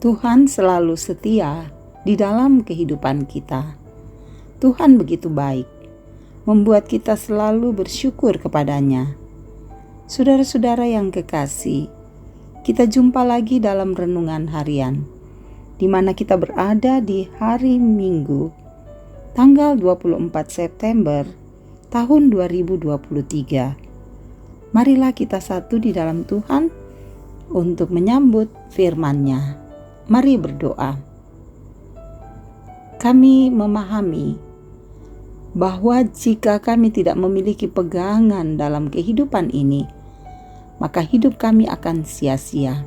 Tuhan selalu setia di dalam kehidupan kita. Tuhan begitu baik, membuat kita selalu bersyukur kepada-Nya. Saudara-saudara yang kekasih, kita jumpa lagi dalam renungan harian, di mana kita berada di hari Minggu, tanggal 24 September tahun 2023. Marilah kita satu di dalam Tuhan untuk menyambut firman-Nya. Mari berdoa. Kami memahami bahwa jika kami tidak memiliki pegangan dalam kehidupan ini, maka hidup kami akan sia-sia.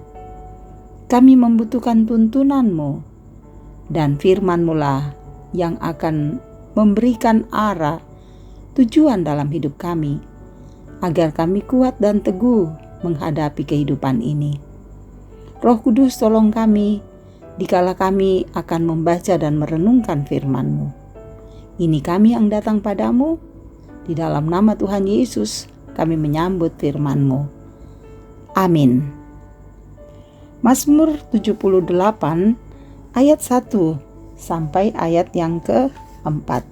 Kami membutuhkan tuntunan-Mu, dan firman-Mu lah yang akan memberikan arah, tujuan dalam hidup kami, agar kami kuat dan teguh menghadapi kehidupan ini. Roh Kudus, tolong kami dikala kami akan membaca dan merenungkan firman-Mu. Ini kami yang datang padamu, di dalam nama Tuhan Yesus kami menyambut firman-Mu. Amin. Mazmur 78 ayat 1 sampai ayat yang ke-4.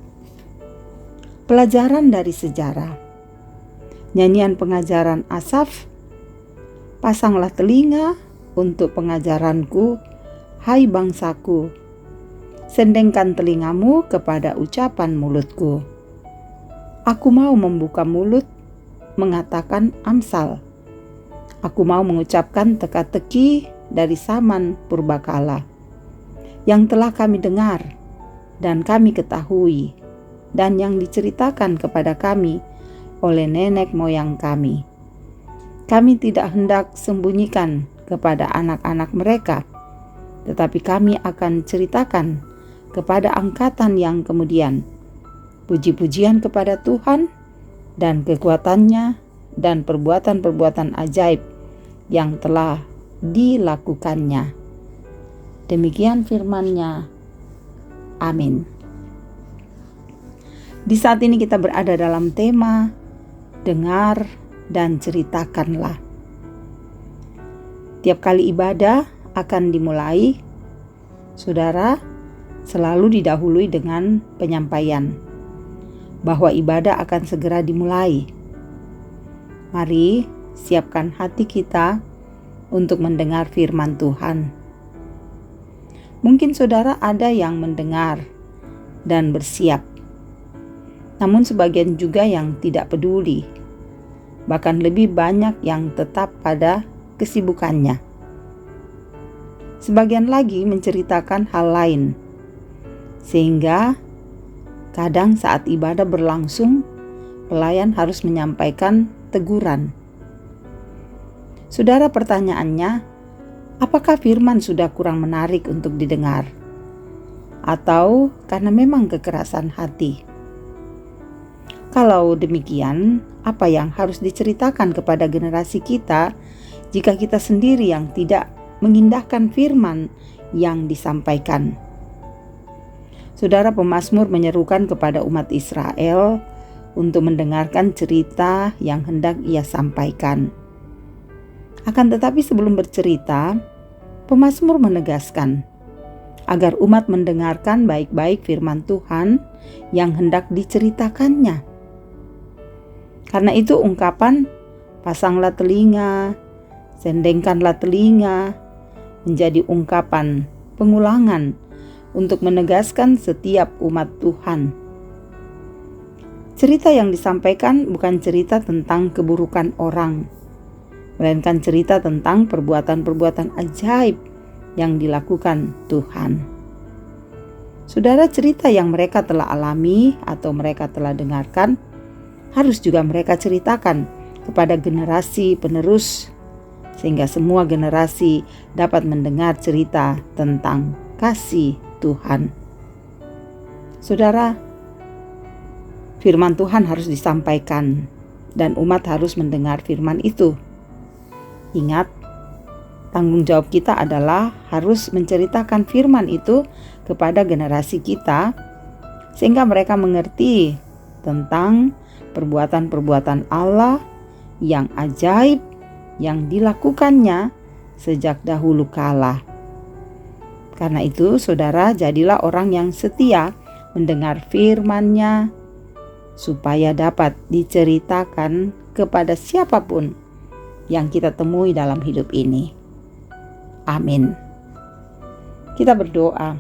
Pelajaran dari sejarah. Nyanyian pengajaran Asaf. Pasanglah telinga untuk pengajaranku, hai bangsaku. Sendengkan telingamu kepada ucapan mulutku. Aku mau membuka mulut, mengatakan amsal. Aku mau mengucapkan teka-teki dari zaman purbakala, yang telah kami dengar dan kami ketahui, dan yang diceritakan kepada kami oleh nenek moyang kami. Kami tidak hendak sembunyikan kepada anak-anak mereka, tetapi kami akan ceritakan kepada angkatan yang kemudian puji-pujian kepada Tuhan dan kekuatan-Nya dan perbuatan-perbuatan ajaib yang telah dilakukannya. Demikian firman-Nya. Amin. Di saat ini kita berada dalam tema dengar dan ceritakanlah. Tiap kali ibadah akan dimulai, saudara selalu didahului dengan penyampaian bahwa ibadah akan segera dimulai. Mari siapkan hati kita untuk mendengar firman Tuhan. Mungkin saudara ada yang mendengar dan bersiap, namun sebagian juga yang tidak peduli, bahkan lebih banyak yang tetap pada kesibukannya. Sebagian lagi menceritakan hal lain, sehingga kadang saat ibadah berlangsung, pelayan harus menyampaikan teguran. Saudara, pertanyaannya, apakah firman sudah kurang menarik untuk didengar? Atau karena memang kekerasan hati? Kalau demikian, apa yang harus diceritakan kepada generasi kita jika kita sendiri yang tidak mengindahkan firman yang disampaikan? Saudara, pemazmur menyerukan kepada umat Israel untuk mendengarkan cerita yang hendak ia sampaikan. Akan tetapi sebelum bercerita, pemazmur menegaskan agar umat mendengarkan baik-baik firman Tuhan yang hendak diceritakannya. Karena itu ungkapan pasanglah telinga, sendengkanlah telinga menjadi ungkapan pengulangan untuk menegaskan setiap umat Tuhan. Cerita yang disampaikan bukan cerita tentang keburukan orang, melainkan cerita tentang perbuatan-perbuatan ajaib yang dilakukan Tuhan. Saudara, cerita yang mereka telah alami atau mereka telah dengarkan harus juga mereka ceritakan kepada generasi penerus, sehingga semua generasi dapat mendengar cerita tentang kasih Tuhan. Saudara, firman Tuhan harus disampaikan dan umat harus mendengar firman itu. Ingat, tanggung jawab kita adalah harus menceritakan firman itu kepada generasi kita, sehingga mereka mengerti tentang perbuatan-perbuatan Allah yang ajaib yang dilakukannya sejak dahulu kala. Karena itu, saudara, jadilah orang yang setia mendengar firman-Nya, supaya dapat diceritakan kepada siapapun yang kita temui dalam hidup ini. Amin. Kita berdoa.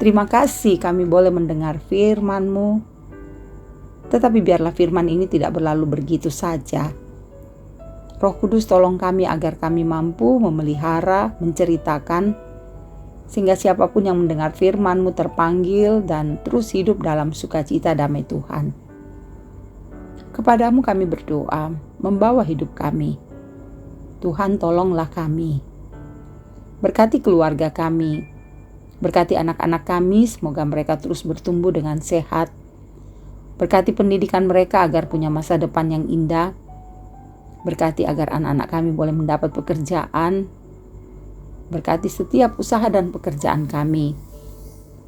Terima kasih kami boleh mendengar firman-Mu, tetapi biarlah firman ini tidak berlalu begitu saja. Roh Kudus, tolong kami agar kami mampu memelihara, menceritakan, sehingga siapapun yang mendengar firman-Mu terpanggil dan terus hidup dalam sukacita damai Tuhan. Kepadamu kami berdoa, membawa hidup kami. Tuhan, tolonglah kami. Berkati keluarga kami, berkati anak-anak kami, semoga mereka terus bertumbuh dengan sehat. Berkati pendidikan mereka agar punya masa depan yang indah. Berkati agar anak-anak kami boleh mendapat pekerjaan. Berkati setiap usaha dan pekerjaan kami.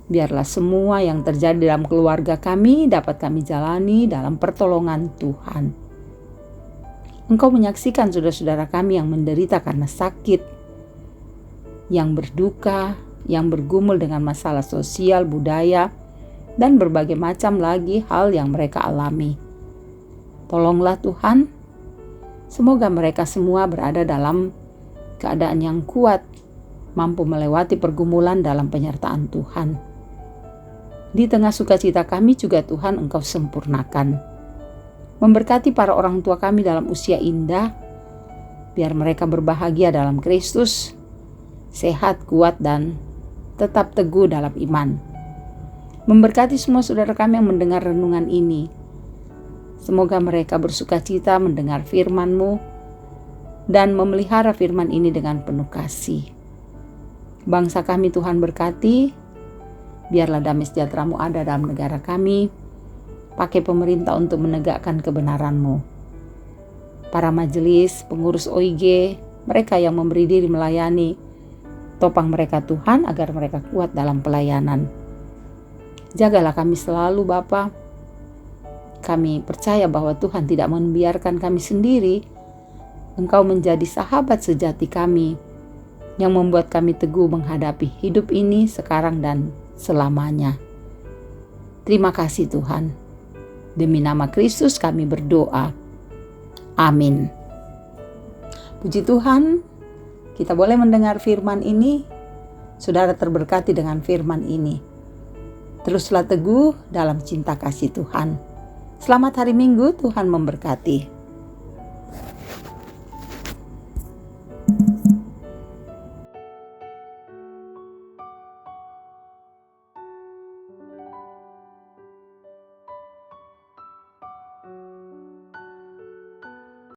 Biarlah semua yang terjadi dalam keluarga kami dapat kami jalani dalam pertolongan Tuhan. Engkau menyaksikan saudara-saudara kami yang menderita karena sakit, yang berduka, yang bergumul dengan masalah sosial, budaya, dan berbagai macam lagi hal yang mereka alami. Tolonglah Tuhan, semoga mereka semua berada dalam keadaan yang kuat, mampu melewati pergumulan dalam penyertaan Tuhan. Di tengah sukacita kami juga Tuhan, Engkau sempurnakan. Memberkati para orang tua kami dalam usia indah, biar mereka berbahagia dalam Kristus, sehat, kuat, dan tetap teguh dalam iman. Memberkati semua saudara kami yang mendengar renungan ini. Semoga mereka bersukacita mendengar firman-Mu dan memelihara firman ini dengan penuh kasih. Bangsa kami Tuhan berkati, biarlah damai sejahtera-Mu ada dalam negara kami. Pakai pemerintah untuk menegakkan kebenaran-Mu. Para majelis, pengurus OIG, mereka yang memberi diri melayani, topang mereka Tuhan agar mereka kuat dalam pelayanan. Jagalah kami selalu Bapa. Kami percaya bahwa Tuhan tidak membiarkan kami sendiri. Engkau menjadi sahabat sejati kami yang membuat kami teguh menghadapi hidup ini sekarang dan selamanya. Terima kasih Tuhan. Demi nama Kristus kami berdoa. Amin. Puji Tuhan, kita boleh mendengar firman ini. Saudara terberkati dengan firman ini. Teruslah teguh dalam cinta kasih Tuhan. Selamat hari Minggu, Tuhan memberkati.